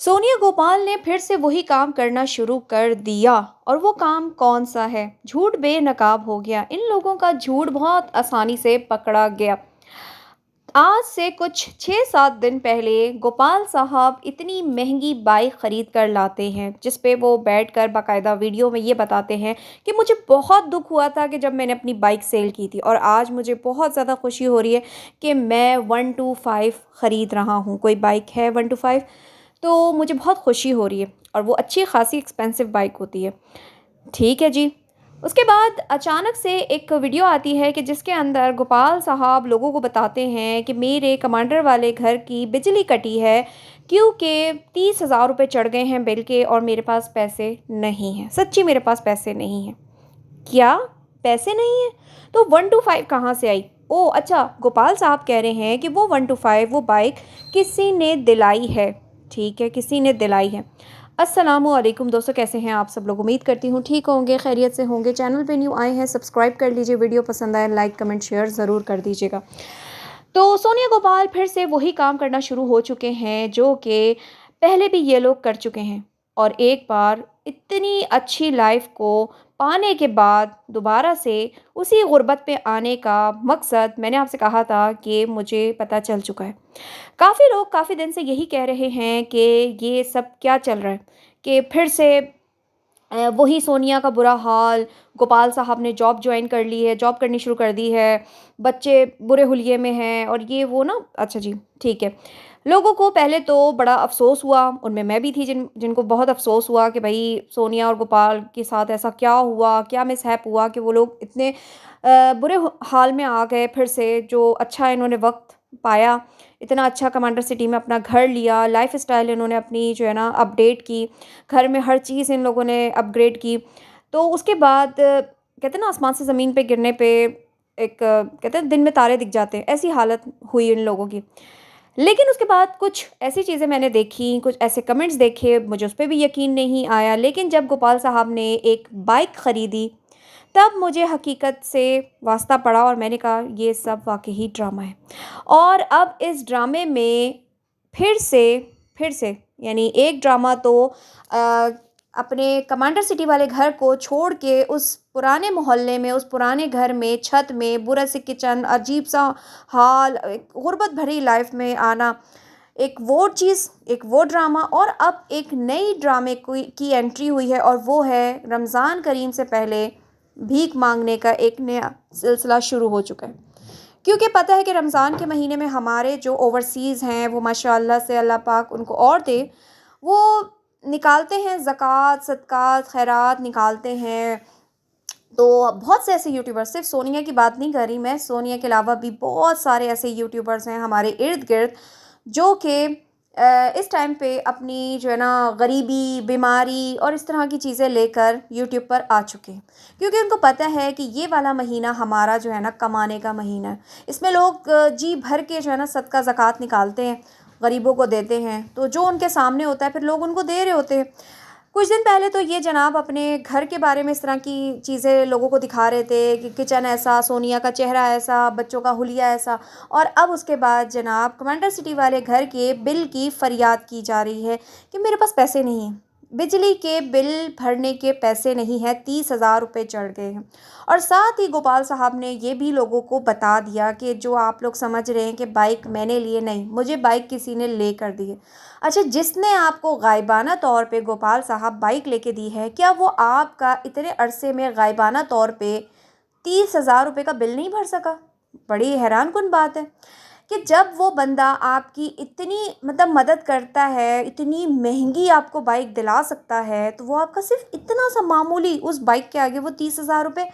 सोनिया गोपाल ने फिर से वही काम करना शुरू कर दिया। और वो काम कौन सा है? झूठ बेनकाब हो गया। इन लोगों का झूठ बहुत आसानी से पकड़ा गया। आज से कुछ 6-7 दिन पहले गोपाल साहब इतनी महंगी बाइक खरीद कर लाते हैं जिस पे वो बैठकर बाकायदा वीडियो में ये बताते हैं कि मुझे बहुत दुख हुआ था कि जब मैंने अपनी बाइक सेल की थी, और आज मुझे बहुत ज़्यादा खुशी हो रही है कि मैं 125 ख़रीद रहा हूँ। कोई बाइक है 125, तो मुझे बहुत खुशी हो रही है। और वो अच्छी खासी एक्सपेंसिव बाइक होती है। ठीक है जी। उसके बाद अचानक से एक वीडियो आती है कि जिसके अंदर गोपाल साहब लोगों को बताते हैं कि मेरे कमांडर वाले घर की बिजली कटी है क्योंकि 30,000 रुपये चढ़ गए हैं बिल के और मेरे पास पैसे नहीं हैं। सच्ची मेरे पास पैसे नहीं हैं। क्या? पैसे नहीं हैं? तो 125 कहाँ से आई? ओह अच्छा, गोपाल साहब कह रहे हैं कि वो 125 वो बाइक किसी ने दिलाई है। ठीक है, किसी ने दिलाई है। अस्सलामुअलैकुम दोस्तों, कैसे हैं आप सब लोग? उम्मीद करती हूँ ठीक होंगे, खैरियत से होंगे। चैनल पे न्यू आए हैं, सब्सक्राइब कर लीजिए। वीडियो पसंद आए लाइक कमेंट शेयर ज़रूर कर दीजिएगा। तो सोनिया गोपाल फिर से वही काम करना शुरू हो चुके हैं जो कि पहले भी ये लोग कर चुके हैं। और एक बार इतनी अच्छी लाइफ को पाने के बाद दोबारा से उसी गुर्बत पे आने का मकसद मैंने आपसे कहा था कि मुझे पता चल चुका है। काफ़ी लोग काफ़ी दिन से यही कह रहे हैं कि ये सब क्या चल रहा है, कि फिर से वही सोनिया का बुरा हाल। गोपाल साहब ने जॉब जॉइन कर ली है, जॉब करनी शुरू कर दी है, बच्चे बुरे हुलिये में हैं और ये वो ना। अच्छा जी, ठीक है। लोगों को पहले तो बड़ा अफ़सोस हुआ, उनमें मैं भी थी जिनको बहुत अफ़सोस हुआ कि भई सोनिया और गोपाल के साथ ऐसा क्या हुआ, क्या मिसहैप हुआ कि वो लोग इतने बुरे हाल में आ गए फिर से। जो अच्छा इन्होंने वक़्त पाया, इतना अच्छा कमांडर सिटी में अपना घर लिया, लाइफ़स्टाइल इन्होंने अपनी जो है ना अपडेट की, घर में हर चीज़ इन लोगों ने अपग्रेड की। तो उसके बाद कहते हैं ना, आसमान से ज़मीन पे गिरने पे एक कहते हैं दिन में तारे दिख जाते हैं, ऐसी हालत हुई इन लोगों की। लेकिन उसके बाद कुछ ऐसी चीज़ें मैंने देखी, कुछ ऐसे कमेंट्स देखे, मुझे उस पे भी यकीन नहीं आया। लेकिन जब गोपाल साहब ने एक बाइक खरीदी, तब मुझे हकीकत से वास्ता पड़ा और मैंने कहा ये सब वाक़ई ड्रामा है। और अब इस ड्रामे में फिर से फिर से यानी एक ड्रामा तो अ, अपने कमांडर सिटी वाले घर को छोड़ के उस पुराने मोहल्ले में, उस पुराने घर में, छत में, बुरा सी किचन, अजीब-सा हाल, एक गुर्बत भरी लाइफ़ में आना, एक वो चीज़, एक वो ड्रामा। और अब एक नई ड्रामे की एंट्री हुई है और वो है रमज़ान करीम से पहले भीख माँगने का एक नया सिलसिला शुरू हो चुका है। क्योंकि पता है कि रमज़ान के महीने में हमारे जो ओवरसीज़ हैं वो माशाअल्लाह से अल्लाह पाक उनको और दे, वो निकालते हैं ज़कात, सदक़ात, खैरात निकालते हैं। तो बहुत से ऐसे यूट्यूबर्स, सिर्फ सोनिया की बात नहीं कर रही मैं, सोनिया के अलावा भी बहुत सारे ऐसे यूट्यूबर्स हैं हमारे इर्द-गिर्द जो कि इस टाइम पे अपनी जो है ना गरीबी, बीमारी और इस तरह की चीज़ें लेकर यूट्यूब पर आ चुके हैं। क्योंकि उनको पता है कि ये वाला महीना हमारा जो है ना कमाने का महीना है। इसमें लोग जी भर के जो है ना सदका ज़कात निकालते हैं, गरीबों को देते हैं। तो जो उनके सामने होता है फिर लोग उनको दे रहे होते हैं। कुछ दिन पहले तो ये जनाब अपने घर के बारे में इस तरह की चीज़ें लोगों को दिखा रहे थे कि किचन ऐसा, सोनिया का चेहरा ऐसा, बच्चों का हुलिया ऐसा। और अब उसके बाद जनाब कमांडर सिटी वाले घर के बिल की फ़रियाद की जा रही है कि मेरे पास पैसे नहीं हैं, बिजली के बिल भरने के पैसे नहीं हैं, 30,000 रुपये चढ़ गए हैं। और साथ ही गोपाल साहब ने ये भी लोगों को बता दिया कि जो आप लोग समझ रहे हैं कि बाइक मैंने ली है, नहीं, मुझे बाइक किसी ने ले कर दी है। अच्छा, जिसने आपको गायबाना तौर पे गोपाल साहब बाइक लेके दी है, क्या वो आपका इतने अरसे में गायबाना तौर पे 30,000 रुपये का बिल नहीं भर सका? बड़ी हैरान कुन बात है कि जब वो बंदा आपकी इतनी मतलब मदद करता है, इतनी महंगी आपको बाइक दिला सकता है, तो वो आपका सिर्फ इतना सा मामूली उस बाइक के आगे वो 30,000 रुपये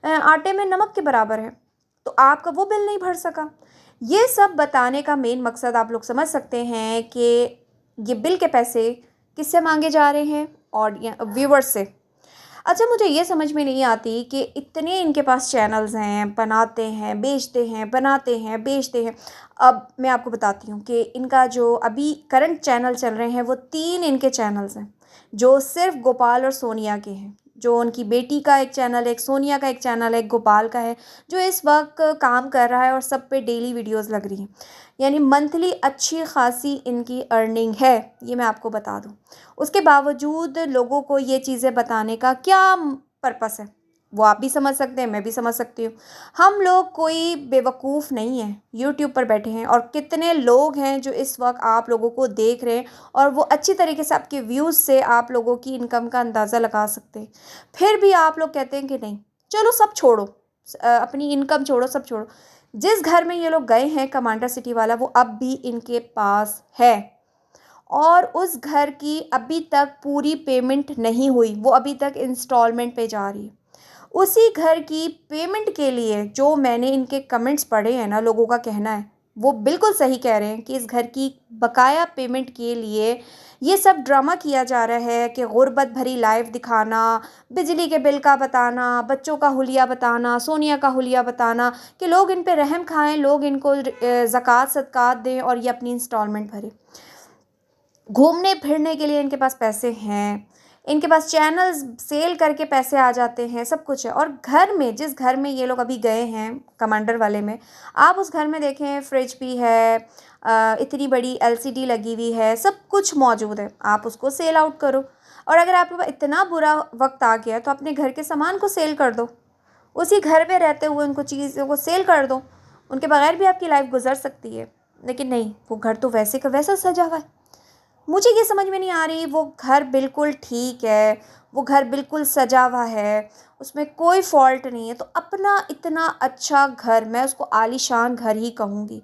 आटे में नमक के बराबर है। तो आपका वो बिल नहीं भर सका। ये सब बताने का मेन मकसद आप लोग समझ सकते हैं कि ये बिल के पैसे किससे मांगे जा रहे हैं? व्यूवर्स से। अच्छा, मुझे ये समझ में नहीं आती कि इतने इनके पास चैनल्स हैं, बनाते हैं, बेचते हैं, बनाते हैं, बेचते हैं। अब मैं आपको बताती हूँ कि इनका जो अभी करंट चैनल चल रहे हैं वो 3 इनके चैनल्स हैं, जो सिर्फ़ गोपाल और सोनिया के हैं। जो उनकी बेटी का एक चैनल है, एक सोनिया का एक चैनल है, एक गोपाल का है, जो इस वक्त काम कर रहा है और सब पे डेली वीडियोस लग रही हैं। यानी मंथली अच्छी खासी इनकी अर्निंग है, ये मैं आपको बता दूं। उसके बावजूद लोगों को ये चीज़ें बताने का क्या पर्पस है, वो आप भी समझ सकते हैं, मैं भी समझ सकती हूँ। हम लोग कोई बेवकूफ़ नहीं है, यूट्यूब पर बैठे हैं और कितने लोग हैं जो इस वक्त आप लोगों को देख रहे हैं और वो अच्छी तरीके से आपके व्यूज़ से आप लोगों की इनकम का अंदाज़ा लगा सकते हैं। फिर भी आप लोग कहते हैं कि नहीं, चलो सब छोड़ो, अपनी इनकम छोड़ो, सब छोड़ो। जिस घर में ये लोग गए हैं कमांडर सिटी वाला, वो अब भी इनके पास है और उस घर की अभी तक पूरी पेमेंट नहीं हुई, वो अभी तक इंस्टॉलमेंट पे जा रही है। उसी घर की पेमेंट के लिए जो मैंने इनके कमेंट्स पढ़े हैं ना, लोगों का कहना है वो बिल्कुल सही कह रहे हैं कि इस घर की बकाया पेमेंट के लिए ये सब ड्रामा किया जा रहा है कि गुर्बत भरी लाइफ दिखाना, बिजली के बिल का बताना, बच्चों का हुलिया बताना, सोनिया का हुलिया बताना कि लोग इन पे रहम खाएं, लोग इनको ज़कात सदक़ात दें और ये अपनी इंस्टॉलमेंट भरें। घूमने फिरने के लिए इनके पास पैसे हैं, इनके पास चैनल्स सेल करके पैसे आ जाते हैं, सब कुछ है। और घर में, जिस घर में ये लोग अभी गए हैं कमांडर वाले में, आप उस घर में देखें फ्रिज भी है, इतनी बड़ी एलसीडी लगी हुई है, सब कुछ मौजूद है। आप उसको सेल आउट करो, और अगर आपके पास इतना बुरा वक्त आ गया तो अपने घर के सामान को सेल कर दो, उसी घर में रहते हुए उनको चीज़ों को सेल कर दो, उनके बगैर भी आपकी लाइफ गुजर सकती है। लेकिन नहीं, वो घर तो वैसे का वैसा सजा हुआ है। मुझे ये समझ में नहीं आ रही, वो घर बिल्कुल ठीक है, वो घर बिल्कुल सजा हुआ है, उसमें कोई फ़ॉल्ट नहीं है, तो अपना इतना अच्छा घर, मैं उसको आलीशान घर ही कहूँगी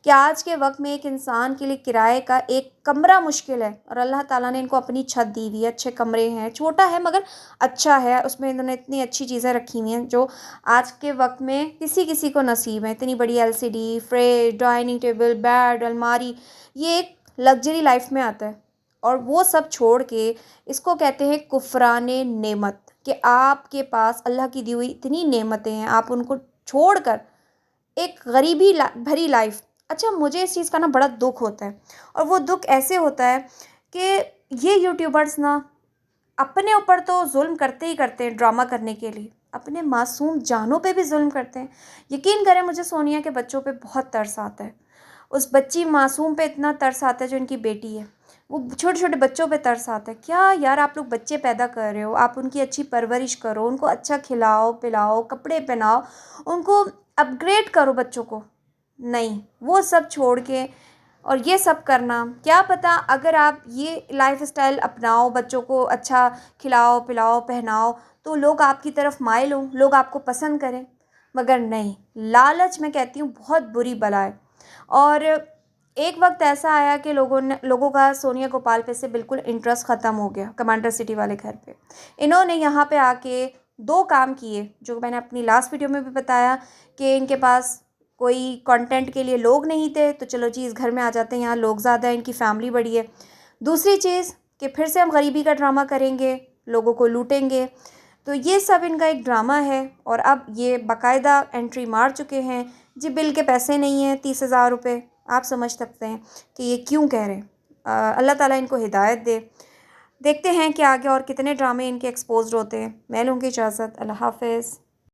कि आज के वक्त में एक इंसान के लिए किराए का एक कमरा मुश्किल है, और अल्लाह ताला ने इनको अपनी छत दी हुई है, अच्छे कमरे हैं, छोटा है मगर अच्छा है, उसमें इन्होंने इतनी अच्छी चीज़ें रखी हुई हैं जो आज के वक्त में किसी किसी को नसीब है। इतनी बड़ी LCD, fridge, dining table, bed, अलमारी, ये एक लग्जरी लाइफ में आता है। और वो सब छोड़ के इसको कहते हैं कुफराने नेमत, कि आपके पास अल्लाह की दी हुई इतनी नेमतें हैं, आप उनको छोड़कर एक गरीबी भरी लाइफ। अच्छा, मुझे इस चीज़ का ना बड़ा दुख होता है, और वो दुख ऐसे होता है कि ये यूट्यूबर्स ना अपने ऊपर तो जुल्म करते ही करते हैं, ड्रामा करने के लिए अपने मासूम जानों पे भी जुल्म करते हैं। यकीन करें, मुझे सोनिया के बच्चों पे बहुत तरस आता है, उस बच्ची मासूम पे इतना तरस आता है जो इनकी बेटी है, वो छोटे छोटे बच्चों पे तरस आता है। क्या यार, आप लोग बच्चे पैदा कर रहे हो, आप उनकी अच्छी परवरिश करो, उनको अच्छा खिलाओ पिलाओ, कपड़े पहनाओ, उनको अपग्रेड करो बच्चों को। नहीं, वो सब छोड़ के और ये सब करना, क्या पता अगर आप ये लाइफस्टाइल अपनाओ, बच्चों को अच्छा खिलाओ पिलाओ पहनाओ, तो लोग आपकी तरफ माइल हों, लोग आपको पसंद करें। मगर नहीं, लालच मैं कहती हूँ बहुत बुरी बला है। और एक वक्त ऐसा आया कि लोगों का सोनिया गोपाल पे से बिल्कुल इंटरेस्ट ख़त्म हो गया, कमांडर सिटी वाले घर पे। इन्होंने यहाँ पे आके दो काम किए, जो मैंने अपनी लास्ट वीडियो में भी बताया कि इनके पास कोई कंटेंट के लिए लोग नहीं थे, तो चलो जी इस घर में आ जाते हैं, यहाँ लोग ज़्यादा हैं, इनकी फैमिली बड़ी है। दूसरी चीज़ कि फिर से हम गरीबी का ड्रामा करेंगे, लोगों को लूटेंगे। तो ये सब इनका एक ड्रामा है, और अब ये बाकायदा एंट्री मार चुके हैं। जी बिल के पैसे नहीं हैं 30,000 रुपये, आप समझ सकते हैं कि ये क्यों कह रहे हैं। अल्लाह ताला इनको हिदायत दे। देखते हैं कि आगे और कितने ड्रामे इनके एक्सपोज्ड होते हैं। मैं लूँगी इजाज़त, अल्लाह हाफ़िज़।